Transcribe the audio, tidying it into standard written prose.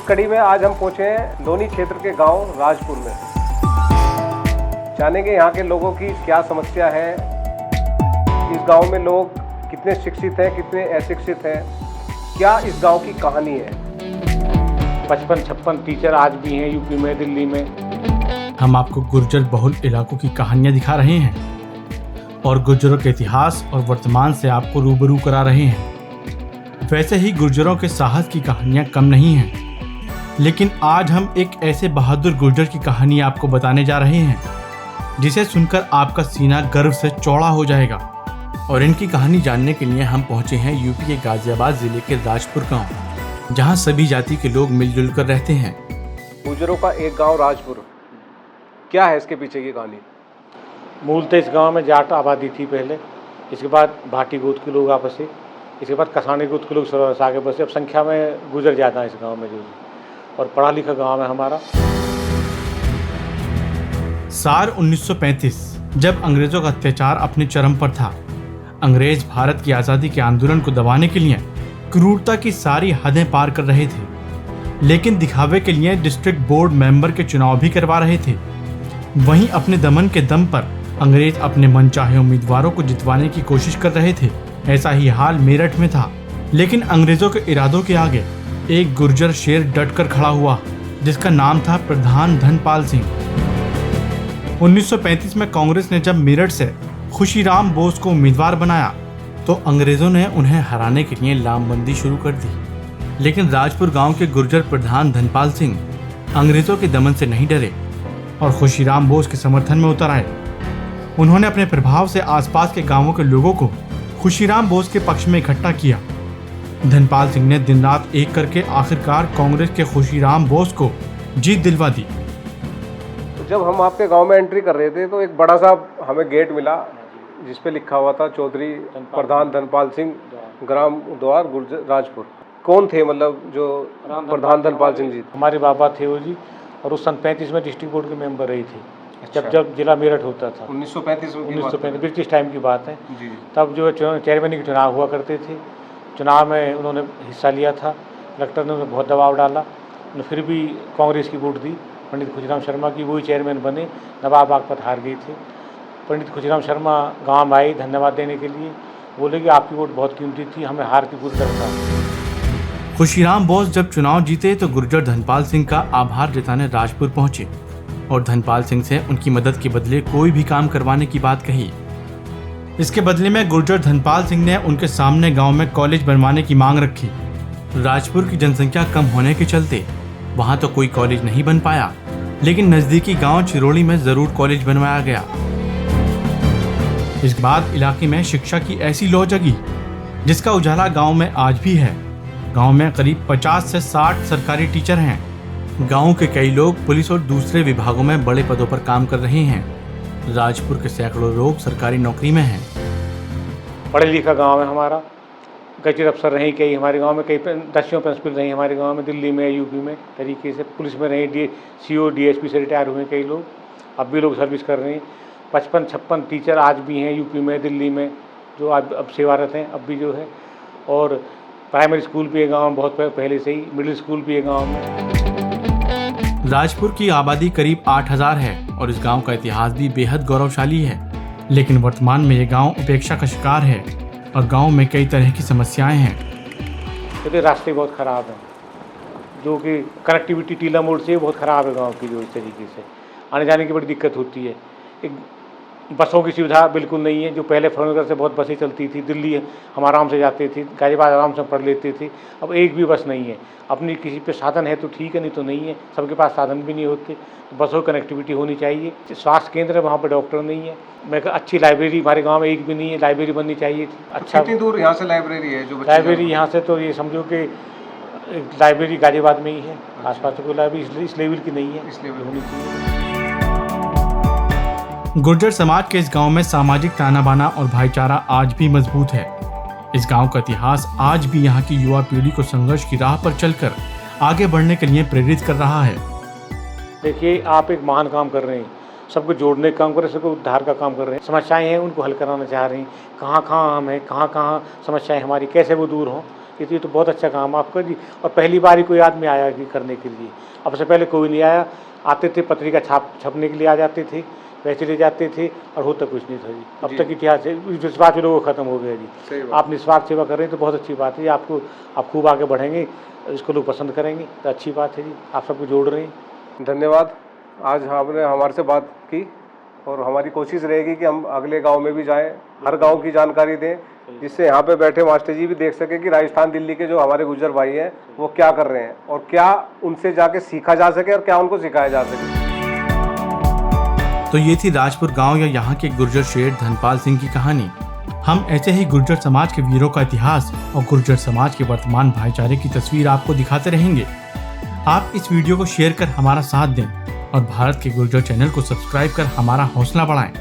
कड़ी में आज हम पहुंचे हैं लोनी क्षेत्र के गांव राजपुर में। जानेंगे यहाँ के लोगों की क्या समस्या है, इस गांव में लोग कितने शिक्षित हैं, कितने अशिक्षित हैं, क्या इस गांव की कहानी है। 55-56 टीचर आज भी हैं यूपी में, दिल्ली में। हम आपको गुर्जर बहुल इलाकों की कहानियां दिखा रहे हैं और गुर्जरों के इतिहास और वर्तमान से आपको रूबरू करा रहे हैं। वैसे ही गुर्जरों के साहस की कहानियां कम नहीं हैं, लेकिन आज हम एक ऐसे बहादुर गुर्जर की कहानी आपको बताने जा रहे हैं जिसे सुनकर आपका सीना गर्व से चौड़ा हो जाएगा। और इनकी कहानी जानने के लिए हम पहुंचे हैं यूपी के गाजियाबाद जिले के राजपुर गांव, जहां सभी जाति के लोग मिलजुल कर रहते हैं। गुर्जरों का एक गांव राजपुर, क्या है इसके पीछे की कहानी? मूलतः इस गांव में जाट आबादी थी पहले, इसके बाद भाटी गोत के लोग आपस से, इसके बाद कसानी गोत के लोग आगे बसे। अब संख्या में गुजर ज़्यादा है इस गांव में, जो और पढ़ा लिखा गांव है हमारा। साल 1935 जब अंग्रेजों का अत्याचार अपने चरम पर था, अंग्रेज भारत की आज़ादी के आंदोलन को दबाने के लिए क्रूरता की सारी हदें पार कर रहे थे, लेकिन दिखावे के लिए डिस्ट्रिक्ट बोर्ड मेंबर के चुनाव भी करवा रहे थे। वहीं अपने दमन के दम पर अंग्रेज अपने मनचाहे उम्मीदवारों को जितवाने की कोशिश कर रहे थे। ऐसा ही हाल मेरठ में था, लेकिन अंग्रेजों के इरादों के आगे एक गुर्जर शेर डटकर खड़ा हुआ, जिसका नाम था प्रधान धनपाल सिंह। 1935 में कांग्रेस ने जब मेरठ से खुशीराम बोस को उम्मीदवार बनाया तो अंग्रेजों ने उन्हें हराने के लिए लामबंदी शुरू कर दी। लेकिन राजपुर गांव के गुर्जर प्रधान धनपाल सिंह अंग्रेजों के दमन से नहीं डरे और खुशीराम बोस के समर्थन में उतर आए। उन्होंने अपने प्रभाव से आसपास के गांवों के लोगों को खुशीराम बोस के पक्ष में इकट्ठा किया। धनपाल सिंह ने दिन रात एक करके आखिरकार कांग्रेस के खुशीराम बोस को जीत दिलवा दी। तो जब हम आपके गांव में एंट्री कर रहे थे तो एक बड़ा सा हमें गेट मिला जिस पे लिखा हुआ था चौधरी प्रधान धनपाल सिंह, ग्राम द्वार गुर्जर राजपुर। कौन थे मतलब जो प्रधान धनपाल सिंह जी? हमारे बाबा थे वो जी, और उस सन 35 में डिस्ट्रिक्ट बोर्ड के मेंबर रही थी। जब जिला मेरठ होता था 1935 ब्रिटिश टाइम की बात है जी। तब जो चेयरमैन के चुनाव हुआ करते थे, चुनाव में उन्होंने हिस्सा लिया था। कलेक्टर ने उन्हें बहुत दबाव डाला, उन्होंने फिर भी कांग्रेस की वोट दी। पंडित खुशीराम शर्मा की वही चेयरमैन बने, नवाब बागपत हार गए थे। पंडित खुशीराम शर्मा गांव आए धन्यवाद देने के लिए, बोले कि आपकी वोट बहुत कीमती थी, हमें हार की पूरी करता। खुशीराम बोस जब चुनाव जीते तो गुर्जर धनपाल सिंह का आभार जताने राजपुर पहुंचे और धनपाल सिंह से उनकी मदद के बदले कोई भी काम करवाने की बात कही। इसके बदले में गुर्जर धनपाल सिंह ने उनके सामने गांव में कॉलेज बनवाने की मांग रखी। राजपुर की जनसंख्या कम होने के चलते वहां तो कोई कॉलेज नहीं बन पाया, लेकिन नजदीकी गांव चिरोली में जरूर कॉलेज बनवाया गया। इसके बाद इलाके में शिक्षा की ऐसी लौ जगी जिसका उजाला गांव में आज भी है। गांव में करीब 50 से 60 सरकारी टीचर हैं। गांव के कई लोग पुलिस और दूसरे विभागों में बड़े पदों पर काम कर रहे हैं। राजपुर के सैकड़ों लोग सरकारी नौकरी में हैं। पढ़े लिखा गांव है हमारा, गजर अफसर रहे कई हमारे गांव में, कई दसियों प्रिंसिपल रहे हमारे गांव में, दिल्ली में, यूपी में तरीके से पुलिस में रहे, CO DSP से रिटायर हुए कई लोग, अब भी लोग सर्विस कर रहे हैं। 55-56 टीचर आज भी हैं यूपी में, दिल्ली में, जो अब सेवारत हैं अब भी जो है। और प्राइमरी स्कूल भी है गाँव में बहुत पहले से ही, मिडिल स्कूल भी है गाँव में। राजपुर की आबादी करीब 8000 है और इस गांव का इतिहास भी बेहद गौरवशाली है, लेकिन वर्तमान में ये गांव उपेक्षा का शिकार है और गांव में कई तरह की समस्याएं हैं। क्योंकि रास्ते बहुत ख़राब हैं, जो कि कनेक्टिविटी टीला मोड़ से बहुत ख़राब है गांव की, जो इस तरीके से आने जाने की बड़ी दिक्कत होती है। एक बसों की सुविधा बिल्कुल नहीं है, जो पहले फरनगर से बहुत बसें चलती थी, दिल्ली हम आराम से जाते थे, गाजियाबाद आराम से पढ़ लेते थे, अब एक भी बस नहीं है। अपनी किसी पे साधन है तो ठीक है, नहीं तो नहीं है। सबके पास साधन भी नहीं होते, तो बसों की कनेक्टिविटी होनी चाहिए। स्वास्थ्य केंद्र है, वहाँ पर डॉक्टर नहीं है। मैं अच्छी लाइब्रेरी हमारे गाँव में एक भी नहीं है, लाइब्रेरी बननी चाहिए थी। अच्छा, कितनी दूर यहाँ से लाइब्रेरी है? जो लाइब्रेरी यहाँ से तो ये समझो कि लाइब्रेरी गाजियाबाद में ही है, आसपास कोई लाइब्रेरी इस लेवल की नहीं है, इसलिए होनी चाहिए। गुर्जर समाज के इस गांव में सामाजिक ताना बाना और भाईचारा आज भी मजबूत है। इस गांव का इतिहास आज भी यहाँ की युवा पीढ़ी को संघर्ष की राह पर चलकर आगे बढ़ने के लिए प्रेरित कर रहा है। देखिए, आप एक महान काम कर रहे हैं, सबको जोड़ने का काम कर रहे हैं, सबको उद्धार का काम कर रहे हैं। समस्याएं हैं उनको हल कराना चाह रहे हैं, कहाँ हम हैं, कहाँ समस्याएं हमारी कैसे वो दूर हों, ये तो बहुत अच्छा काम आपका जी। और पहली बार ही कोई आदमी आया कि करने के लिए, अब से पहले कोई नहीं आया। आते थे पत्रिका छपने के लिए आ जाते थे, पैसे ले जाते थे और होता कुछ नहीं था जी। अब तक इतिहास विश्वास भी लोगों को खत्म हो गया जी। आप निस्वार्थ सेवा कर रहे हैं तो बहुत अच्छी बात है जी। आप खूब आगे बढ़ेंगे, इसको लोग पसंद करेंगे तो अच्छी बात है जी। आप सबको जोड़ रहे हैं। धन्यवाद। आज आपने हमारे से बात की और हमारी कोशिश रहेगी कि हम अगले गांव में भी जाएं, हर गांव की जानकारी दें, जिससे यहाँ पे बैठे मास्टर जी भी देख सकें कि राजस्थान दिल्ली के जो हमारे गुर्जर भाई हैं वो क्या कर रहे हैं और क्या उनसे जाके सीखा जा सके और क्या उनको सिखाया जा सके। तो ये थी राजपुर गांव या यहाँ के गुर्जर शेठ धनपाल सिंह की कहानी। हम ऐसे ही गुर्जर समाज के वीरों का इतिहास और गुर्जर समाज के वर्तमान भाईचारे की तस्वीर आपको दिखाते रहेंगे। आप इस वीडियो को शेयर कर हमारा साथ दें और भारत के गुर्जर चैनल को सब्सक्राइब कर हमारा हौसला बढ़ाएं।